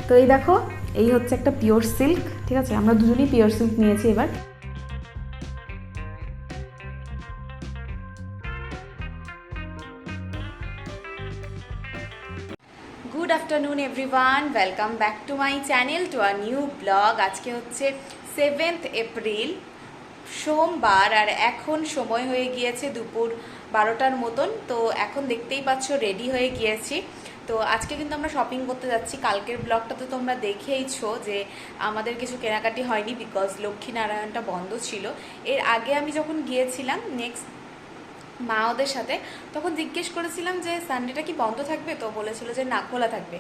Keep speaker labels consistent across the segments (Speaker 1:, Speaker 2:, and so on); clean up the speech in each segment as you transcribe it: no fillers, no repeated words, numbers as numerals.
Speaker 1: তো এই দেখো, এই হচ্ছে একটা পিওর সিল্ক, ঠিক আছে, আমরা দুজনেই পিওর সিল্ক নিয়েছি এবার। Good afternoon everyone, welcome back to my channel, to a new blog. আজকে হচ্ছে 7th এপ্রিল, সোমবার, আর এখন সময় হয়ে গিয়েছে দুপুর 12টার মতন। তো এখন দেখতেই পাচ্ছ রেডি হয়ে গিয়েছি। তো আজকে কিন্তু আমরা শপিং করতে যাচ্ছি। কালকের ব্লগটা তো তোমরা দেখেইছো যে আমাদের কিছু কেনাকাটি হয়নি, বিকজ লক্ষ্মীনারায়ণটা বন্ধ ছিল। এর আগে আমি যখন গিয়েছিলাম নেক্সট মা ওদের সাথে, তখন জিজ্ঞেস করেছিলাম যে সানডেটা কি বন্ধ থাকবে, তো বলেছিল যে না, খোলা থাকবে।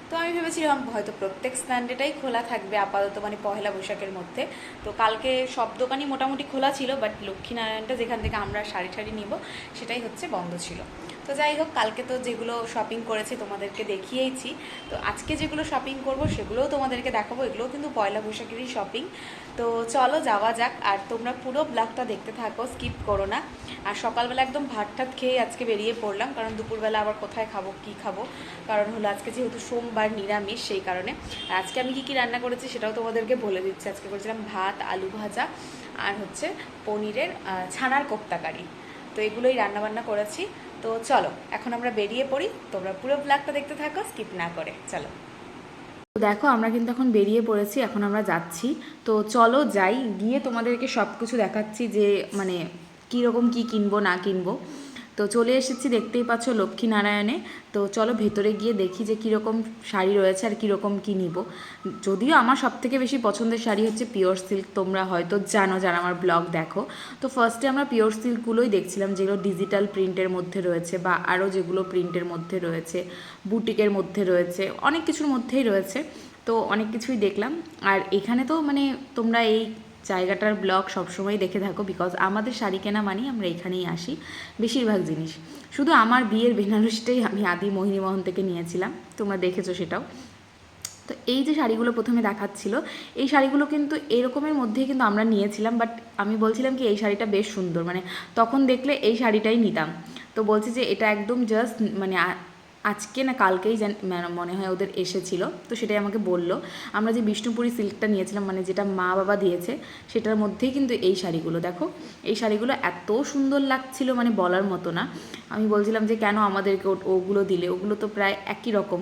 Speaker 1: তো আমি ভেবেছিলাম হয়তো প্রত্যেক সানডেটাই খোলা থাকবে আপাতত, মানে পহেলা বৈশাখের মধ্যে। তো কালকে সব দোকানই মোটামুটি খোলা ছিল, বাট লক্ষ্মীনারায়ণটা যেখান থেকে আমরা শাড়ি ঠাড়ি নিব সেটাই হচ্ছে বন্ধ ছিল। তো যাই হোক, কালকে তো যেগুলো শপিং করেছি তোমাদেরকে দেখিয়েইছি। তো আজকে যেগুলো শপিং করব সেগুলোও তোমাদেরকে দেখাবো। এগুলোও কিন্তু পয়লা বৈশাখেরই শপিং। তো চলো যাওয়া যাক, আর তোমরা পুরো ব্লগটা দেখতে থাকো, স্কিপ করো না। আর সকালবেলা একদম ভাত টাত খেয়ে আজকে বেরিয়ে পড়লাম, কারণ দুপুরবেলা আবার কোথায় খাবো কী খাবো, কারণ হলো আজকে যেহেতু সোমবার নিরামিষ, সেই কারণে। আর আজকে আমি কী রান্না করেছি সেটাও তোমাদেরকে বলে দিচ্ছি। আজকে করেছিলাম ভাত, আলু ভাজা, আর হচ্ছে পনিরের ছানার কোপ্তাকারি। তো এগুলোই রান্নাবান্না করেছি। তো চলো এখন আমরা বেরিয়ে পড়ি, তোমরা পুরো ব্লগটা দেখতে থাকো স্কিপ না করে। চলো, দেখো আমরা কিন্তু এখন বেরিয়ে পড়েছি, এখন আমরা যাচ্ছি। তো চলো যাই, গিয়ে তোমাদেরকে সব কিছু দেখাচ্ছি যে মানে কীরকম কী কিনবো না কিনবো। তো চলে এসেছি, দেখতেই পাচ্ছ লক্ষ্মীনারায়ণে। তো চলো ভেতরে গিয়ে দেখি যে কীরকম শাড়ি রয়েছে আর কীরকম কী নিব। যদিও আমার সবথেকে বেশি পছন্দের শাড়ি হচ্ছে পিওর সিল্ক, তোমরা হয়তো জানো যারা আমার ব্লগ দেখো। তো ফার্স্টে আমরা পিওর সিল্কগুলোই দেখছিলাম, যেগুলো ডিজিটাল প্রিন্টের মধ্যে রয়েছে বা আরও যেগুলো প্রিন্টের মধ্যে রয়েছে, বুটিকের মধ্যে রয়েছে, অনেক কিছুর মধ্যেই রয়েছে। তো অনেক কিছুই দেখলাম। আর এখানে তো মানে তোমরা এই জায়গাটার ব্লগ সবসময় দেখে থাকো, বিকজ আমাদের শাড়ি কেনা মানেই আমরা এখানেই আসি বেশিরভাগ জিনিস। শুধু আমার বিয়ের বেনারসিটাই আমি আদি মোহিনীমোহন থেকে নিয়েছিলাম, তোমরা দেখেছো সেটাও। তো এই যে শাড়িগুলো প্রথমে দেখাচ্ছিল, এই শাড়িগুলো কিন্তু এরকমের মধ্যেই কিন্তু আমরা নিয়েছিলাম, বাট আমি বলছিলাম কি এই শাড়িটা বেশ সুন্দর, মানে তখন দেখলে এই শাড়িটাই নিতাম। তো বলছি যে এটা একদম জাস্ট মানে আজকে না কালকেই মনে হয় ওদের এসেছিল, তো সেটাই আমাকে বললো। আমরা যে বিষ্ণুপুরি সিল্কটা নিয়েছিলাম, মানে যেটা মা বাবা দিয়েছে, সেটার মধ্যেই কিন্তু এই শাড়িগুলো। দেখো এই শাড়িগুলো এত সুন্দর লাগছিল, মানে বলার মতো না। আমি বলছিলাম যে কেন আমাদেরকে ওগুলো দিলে, ওগুলো তো প্রায় একই রকম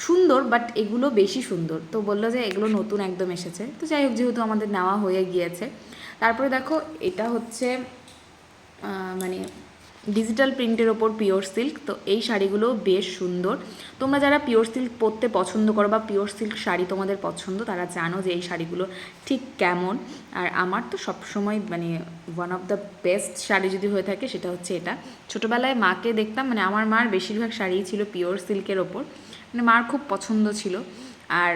Speaker 1: সুন্দর, বাট এগুলো বেশি সুন্দর। তো বললো যে এগুলো নতুন একদম এসেছে। তো যাই হোক, যেহেতু আমাদের নেওয়া হয়ে গিয়েছে। তারপরে দেখো এটা হচ্ছে মানে ডিজিটাল প্রিন্টের ওপর পিওর সিল্ক। তো এই শাড়িগুলো বেশ সুন্দর। তোমরা যারা পিওর সিল্ক পরতে পছন্দ করো বা পিওর সিল্ক শাড়ি তোমাদের পছন্দ, তারা জানো যে এই শাড়িগুলো ঠিক কেমন। আর আমার তো সবসময় মানে one of the best sari যদি হয়ে থাকে সেটা হচ্ছে এটা। ছোটোবেলায় মাকে দেখতাম, মানে আমার মার বেশিরভাগ শাড়িই ছিল পিওর সিল্কের ওপর, মানে মার খুব পছন্দ ছিল। আর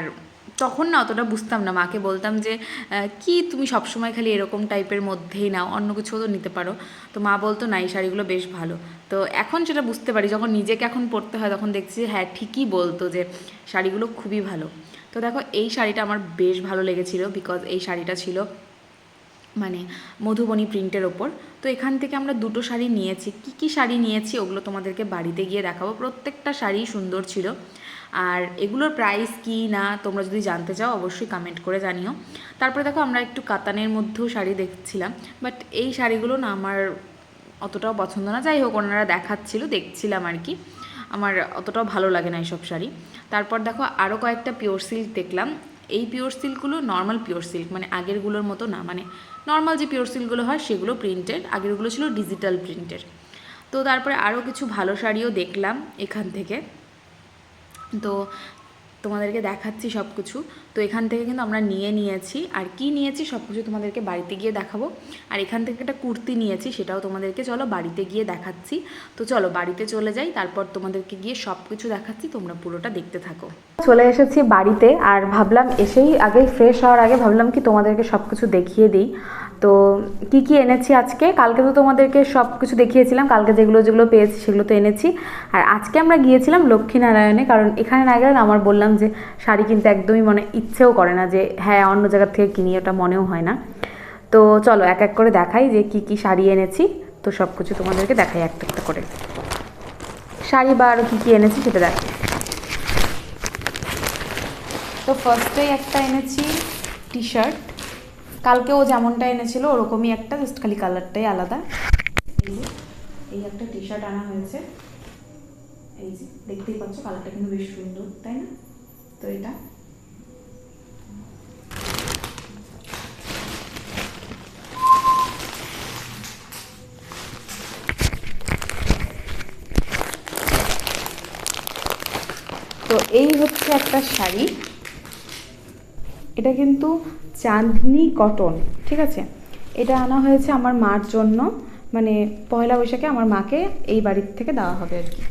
Speaker 1: তখন না অতটা বুঝতাম না, মাকে বলতাম যে কি তুমি সবসময় খালি এরকম টাইপের মধ্যেই নাও, অন্য কিছুও তো নিতে পারো। তো মা বলতো না এই শাড়িগুলো বেশ ভালো। তো এখন সেটা বুঝতে পারি, যখন নিজেকে এখন পরতে হয় তখন দেখছি যে হ্যাঁ ঠিকই বলতো যে শাড়িগুলো খুবই ভালো। তো দেখো এই শাড়িটা আমার বেশ ভালো লেগেছিল, বিকজ এই শাড়িটা ছিল মানে মধুবনী প্রিন্টের ওপর। তো এখান থেকে আমরা দুটো শাড়ি নিয়েছি। কী শাড়ি নিয়েছি ওগুলো তোমাদেরকে বাড়িতে গিয়ে দেখাবো। প্রত্যেকটা শাড়ি সুন্দর ছিল। আর এগুলোর প্রাইস কি না তোমরা যদি জানতে চাও অবশ্যই কমেন্ট করে জানিও। তারপরে দেখো আমরা একটু কাতানের মধ্যেও শাড়ি দেখছিলাম, বাট এই শাড়িগুলো না আমার অতটাও পছন্দ না। যাই হোক, ওনারা দেখাচ্ছিল, দেখছিলাম আর কি। আমার অতটাও ভালো লাগে না এইসব শাড়ি। তারপর দেখো আরও কয়েকটা পিওর সিল্ক দেখলাম। এই পিওর সিল্কগুলো নর্মাল পিওর সিল্ক, মানে আগেরগুলোর মতো না, মানে নর্মাল যে পিওর সিল্কগুলো হয় সেগুলো প্রিন্টেড, আগেরগুলো ছিল ডিজিটাল প্রিন্টের। তো তারপরে আরও কিছু ভালো শাড়িও দেখলাম এখান থেকে। তো তোমাদেরকে দেখাচ্ছি সব কিছু। তো এখান থেকে কিন্তু আমরা নিয়েছি, আর কি নিয়েছি সব কিছু তোমাদেরকে বাড়িতে গিয়ে দেখাবো। আর এখান থেকে একটা কুর্তি নিয়েছি, সেটাও তোমাদেরকে চলো বাড়িতে গিয়ে দেখাচ্ছি। তো চলো বাড়িতে চলে যাই, তারপর তোমাদেরকে গিয়ে সব কিছু দেখাচ্ছি, তোমরা পুরোটা দেখতে থাকো। চলে এসেছি বাড়িতে, আর ভাবলাম এসেই আগে ফ্রেশ হওয়ার আগে ভাবলাম কি তোমাদেরকে সব কিছু দেখিয়ে দিই। তো কি এনেছি আজকে, কালকে তো তোমাদেরকে সব কিছু দেখিয়েছিলাম, কালকে যেগুলো যেগুলো পেয়েছি সেগুলো তো এনেছি। আর আজকে আমরা গিয়েছিলাম লক্ষ্মীনারায়ণে, কারণ এখানে না গেলে আমার বললাম যে শাড়ি কিনতে একদমই মনে ইচ্ছেও করে না, যে হ্যাঁ অন্য জায়গার থেকে কিনি, ওটা মনেও হয় না। তো চলো এক এক করে দেখাই যে কি শাড়ি এনেছি। তো সব কিছু তোমাদেরকে দেখাই একটা একটা করে, শাড়ি বা আরও কী এনেছি সেটা দেখাই। তো ফার্স্টেই একটা এনেছি টি শার্ট, কালকেও যেমনটা এনেছিল ওরকমই একটা, জাস্ট খালি কালারটাই আলাদা। এই একটা টি শার্ট আনা হয়েছে, এই যে দেখতেই পাচ্ছ কালারটা কিন্তু বেশ সুন্দর, তাই না? তো এটা তো এই হচ্ছে একটা শাড়ি, এটা কিন্তু চাঁদনি কটন, ঠিক আছে? এটা আনা হয়েছে আমার মার জন্য, মানে পয়লা বৈশাখে আমার মাকে এই বাড়ির থেকে দেওয়া হবে আর কি,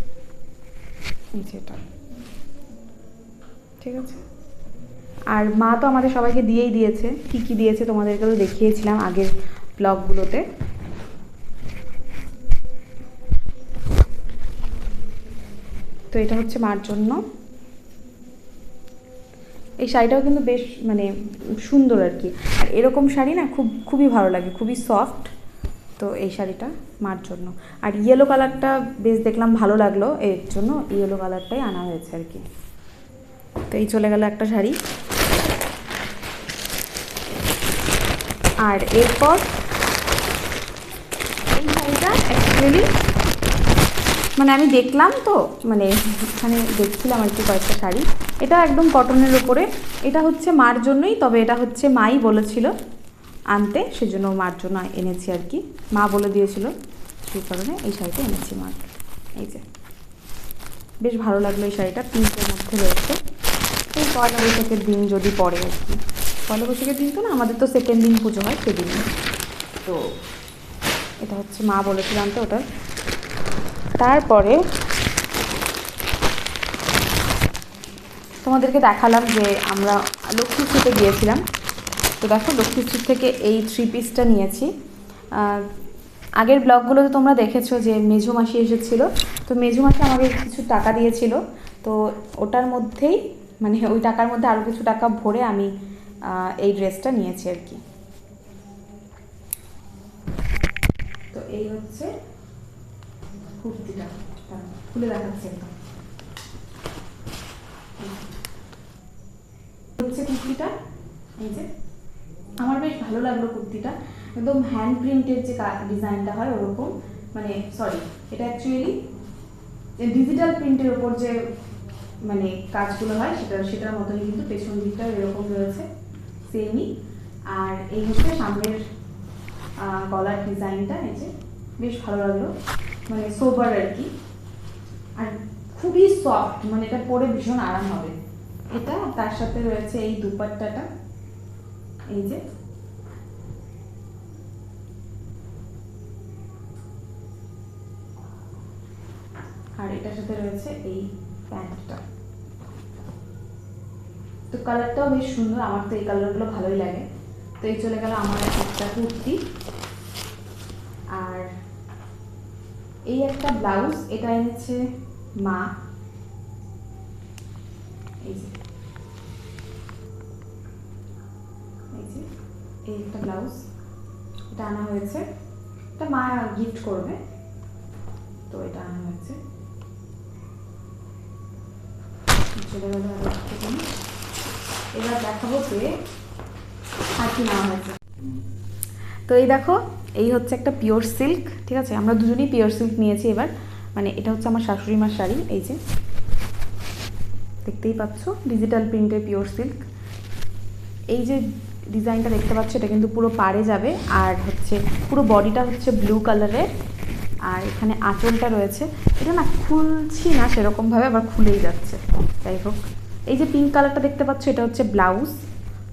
Speaker 1: এই যে এটা, ঠিক আছে? আর মা তো আমাদের সবাইকে দিয়েই দিয়েছে, কী কী দিয়েছে তোমাদেরকে তো দেখিয়েছিলাম আগের ব্লগগুলোতে। তো এটা হচ্ছে মার জন্য। এই শাড়িটাও কিন্তু বেশ মানে সুন্দর আর কি, আর এরকম শাড়ি না খুবই ভালো লাগে, খুবই সফট। তো এই শাড়িটা মার জন্য, আর ইয়েলো কালারটা বেশ দেখলাম ভালো লাগলো, এর জন্য ইয়েলো কালারটাই আনা হয়েছে আর কি। তো এই চলে গেল একটা শাড়ি। আর এরপর এই শাড়িটা অ্যাকচুয়ালি মানে আমি দেখলাম তো, মানে এখানে দেখছিলাম আর কি কয়েকটা শাড়ি, এটা একদম কটনের ওপরে, এটা হচ্ছে মার জন্যই, তবে এটা হচ্ছে মাই বলেছিল আনতে, সেজন্য মার জন্য এনেছি আর কি, মা বলে দিয়েছিল, সেই কারণে এই শাড়িটা এনেছি মার। এই যে বেশ ভালো লাগলো এই শাড়িটা, পিঙ্কের মধ্যে রয়েছে। এই পয়লা বৈশাখের দিন যদি পরে আর কি, পয়লা বৈশাখের দিন তো না, আমাদের তো সেকেন্ড দিন পুজো হয় সেদিন। তো এটা হচ্ছে মা বলেছিলাম তো ওটার। তারপরে তোমাদেরকে দেখালাম যে আমরা লক্ষ্মী স্ট্রিটে গিয়েছিলাম, তো দেখো লক্ষ্মী স্ট্রিট থেকে এই 3 পিসটা নিয়েছি। আগের ব্লগগুলোতে তোমরা দেখেছো যে মেঝো মাসি এসেছিলো, তো মেঝো মাসি আমাকে কিছু টাকা দিয়েছিল, তো ওটার মধ্যেই মানে ওই টাকার মধ্যে আরও কিছু টাকা ভরে আমি এই ড্রেসটা নিয়েছি আর কি। তো এই হচ্ছে কুর্তিটা, খুলে দেখাচ্ছি একদম, হচ্ছে কুর্তিটা। এই যে আমার বেশ ভালো লাগলো কুর্তিটা, একদম হ্যান্ড প্রিন্টের যে ডিজাইনটা হয় ওরকম, মানে সরি এটা অ্যাকচুয়ালি ডিজিটাল প্রিন্টের ওপর যে মানে কাজগুলো হয় সেটার মতোই, কিন্তু পেছন দিকটা এরকম রয়েছে সেমই। আর এই হচ্ছে সামনের গলার ডিজাইনটা, এই যে বেশ ভালো লাগলো, মানে সোবার আর কি, আর খুবই সফট, মানে এটা পরে ভীষণ আরাম হবে এটা। তার সাথে রয়েছে এই দুপাট্টাটা, এই যে আর এটার সাথে রয়েছে এই প্যান্টটা। তো কালারটাও বেশ সুন্দর, আমার তো এই কালারগুলো ভালোই লাগে। তো এই চলে গেল আমার একটা কুর্তি, আর এই একটা ব্লাউজ, এটা এনেছে মা, এই যে এই একটা ব্লাউজ, এটা আনা হয়েছে, এটা মা গিফট করবে, তো এটা আনা হয়েছে। চলে গেল এবার দেখাবো যে আর কি নেওয়া হয়েছে। তো এই দেখো এই হচ্ছে একটা পিওর সিল্ক, ঠিক আছে? আমরা দুজনেই পিওর সিল্ক নিয়েছি এবার, মানে এটা হচ্ছে আমার শাশুড়ি মার শাড়ি, এই যে দেখতেই পাচ্ছ ডিজিটাল প্রিন্টের পিওর সিল্ক। এই যে ডিজাইনটা দেখতে পাচ্ছ এটা কিন্তু পুরো পাড়ে যাবে, আর হচ্ছে পুরো বডিটা হচ্ছে ব্লু কালারের, আর এখানে আঁচলটা রয়েছে, এটা না খুলছি না সেরকমভাবে, আবার খুলেই যাচ্ছে, যাই হোক। এই যে পিঙ্ক কালারটা দেখতে পাচ্ছ এটা হচ্ছে ব্লাউজ,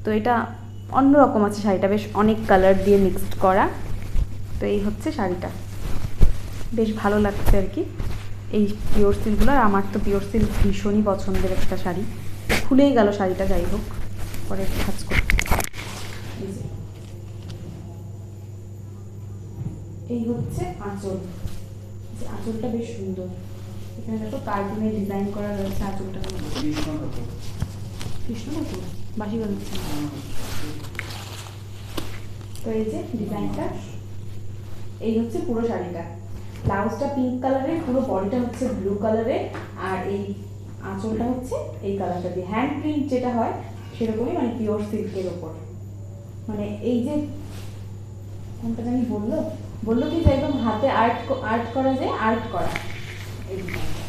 Speaker 1: তো এটা অন্যরকম আছে শাড়িটা, বেশ অনেক কালার দিয়ে মিক্সড করা। তো এই হচ্ছে শাড়িটা, বেশ ভালো লাগছে আর কি এই পিওর সিল্কগুলো, আর আমার তো পিওর সিল্ক ভীষণই পছন্দের একটা শাড়ি। খুলেই গেল শাড়িটা, যাই হোক পরে কাজ করতে। এই হচ্ছে আঁচল, যে আঁচলটা বেশ সুন্দর, এখানে দেখো কার্টুনের ডিজাইন করা রয়েছে আঁচলটা, কৃষ্ণ ঠাকুর বাসি বাজাচ্ছে। তো এই যে ডিজাইনটা, এই হচ্ছে পুরো শাড়িটা, ব্লাউজটা পিঙ্ক কালারের, পুরো বডিটা হচ্ছে ব্লু কালারের, আর এই আঁচলটা হচ্ছে এই কালারটা দিয়ে, হ্যান্ড প্রিন্ট যেটা হয় সেরকমই, মানে পিওর সিল্কের ওপর। মানে এই যে কোনটা জানি বললো কি যে একদম হাতে আর্ট করা যায়, আর্ট করা এই ডিজাইনটা।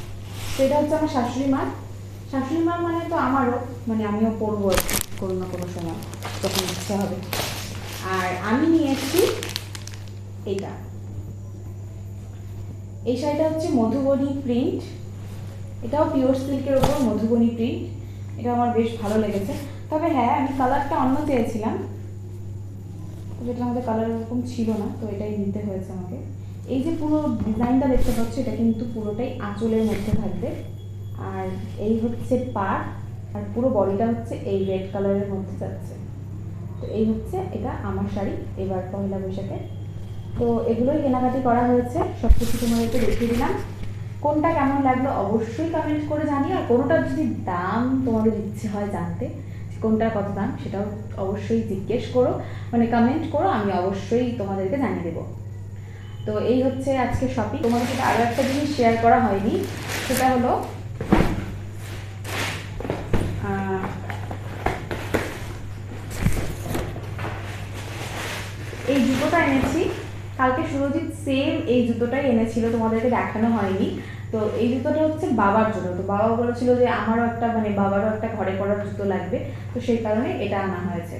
Speaker 1: তো এটা হচ্ছে আমার শাশুড়ি মার মানে তো আমারও, মানে আমিও পরবো আর কি কোনো না কোনো সময় যখন ইচ্ছা হবে। আর আমি নিয়েছি এইটা, এই শাড়িটা হচ্ছে মধুবনী প্রিন্ট, এটাও পিওর সিল্কের ওপর মধুবনী প্রিন্ট। এটা আমার বেশ ভালো লেগেছে। তবে হ্যাঁ, আমি কালারটা অন্য চেয়েছিলাম, যেটা আমাদের কালার এরকম ছিল না, তো এটাই নিতে হয়েছে আমাকে। এই যে পুরো ডিজাইনটা দেখতে পাচ্ছ, এটা কিন্তু পুরোটাই আঁচলের মধ্যে থাকবে। আর এই হচ্ছে পাড়, আর পুরো বডিটা হচ্ছে এই রেড কালারের মধ্যে যাচ্ছে। তো এই হচ্ছে এটা আমার শাড়ি এবার পয়লা বৈশাখে। তো এগুলোই কেনাকাটি করা হয়েছে, সব কিছু তোমাদেরকে দেখিয়ে দিলাম। কোনটা কেমন লাগলো অবশ্যই কমেন্ট করে জানিও, আর কোনোটার যদি দাম তোমাদের ইচ্ছে হয় জানতে, কোনটার কত দাম সেটাও অবশ্যই জিজ্ঞেস করো, মানে কমেন্ট করো, আমি অবশ্যই তোমাদেরকে জানিয়ে দেবো। তো এই হচ্ছে আজকে শপিং। তোমাদের সাথে আরও একটা জিনিস শেয়ার করা হয়নি, সেটা হলো এই জুতোটা এনেছি কালকে। সুরজিৎ সেম এই জুতোটাই এনেছিল, তোমাদেরকে দেখানো হয়নি। তো এই জুতোটা হচ্ছে বাবার জন্য, তো বাবা বলেছিল যে আমারও একটা, মানে বাবারও একটা ঘরে পরার জুতো লাগবে, তো সেই কারণে এটা আনা হয়েছে।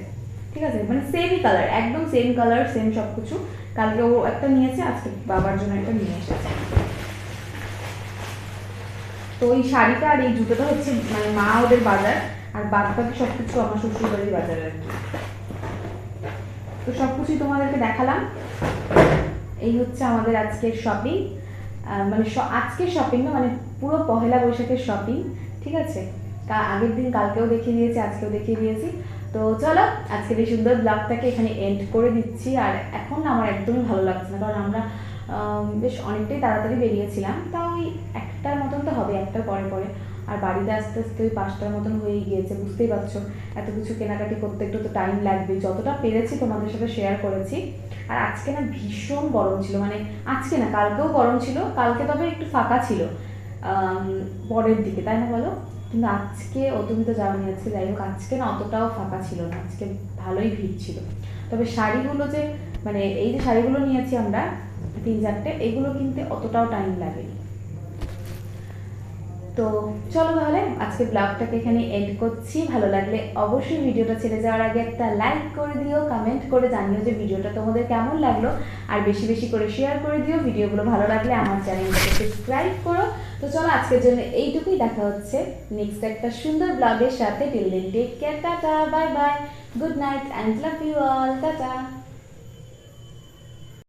Speaker 1: ঠিক আছে, মানে সেমই কালার, একদম সেম কালার, সেম সব কিছু। কালকে ও একটা নিয়েছে, আজকে বাবার জন্য একটা নিয়ে এসেছে। তো এই শাড়িটা আর এই জুতোটা হচ্ছে মানে মা ওদের বাজার, আর বাদ বাকি সব কিছু আমার শ্বশুর বাড়ির বাজার আর কি। তো সব কিছুই তোমাদেরকে দেখালাম। এই হচ্ছে আমাদের আজকের শপিং, মানে আজকের শপিং না, মানে পুরো পহেলা বৈশাখের শপিং। ঠিক আছে, আগের দিন কালকেও দেখিয়ে দিয়েছি, আজকেও দেখিয়ে দিয়েছি। তো চলো আজকের এই সুন্দর ব্লগটাকে এখানে এন্ড করে দিচ্ছি। আর এখন আমার একদমই ভালো লাগছে না, কারণ আমরা বেশ অনেকটাই তাড়াতাড়ি বেরিয়েছিলাম, তাও ওই 1টার মতন তো হবে, 1টার পরে পরে। আর বাড়িতে আস্তে আস্তে ওই 5টার মতন হয়েই গিয়েছে, বুঝতেই পারছো এত কিছু কেনাকাটি করতে একটু তো টাইম লাগবে। যতটা পেরেছি তোমাদের সাথে শেয়ার করেছি। আর আজকে না ভীষণ গরম ছিল, মানে আজকে না কালকেও গরম ছিল, কালকে তবে একটু ফাঁকা ছিল পরের দিকে, তাই না বলো? কিন্তু আজকে তুমি তো জানোই আজকে, যাই হোক আজকে না অতটাও ফাঁকা ছিল না, আজকে ভালোই ভিড় ছিল। তবে শাড়িগুলো যে, মানে এই যে শাড়িগুলো নিয়েছি আমরা 3-4টে, এগুলো কিনতে অতটাও টাইম লাগেনি। তো চলো তাহলে আজকে ব্লগটাকে এখানে এন্ড করছি। ভালো লাগলে অবশ্যই ভিডিওটা ছেড়ে যাওয়ার আগে একটা লাইক করে দিও, কমেন্ট করে জানিও যে ভিডিওটা তোমাদের কেমন লাগলো, আর বেশি বেশি করে শেয়ার করে দিও। ভিডিওগুলো ভালো লাগলে আমার চ্যানেলটাকে সাবস্ক্রাইব করো। তো চলো আজকের জন্য এইটুকুই, দেখা হচ্ছে নেক্সট একটা সুন্দর ব্লগের সাথে। Till then take care, tata, bye bye, good night and love you all, tata.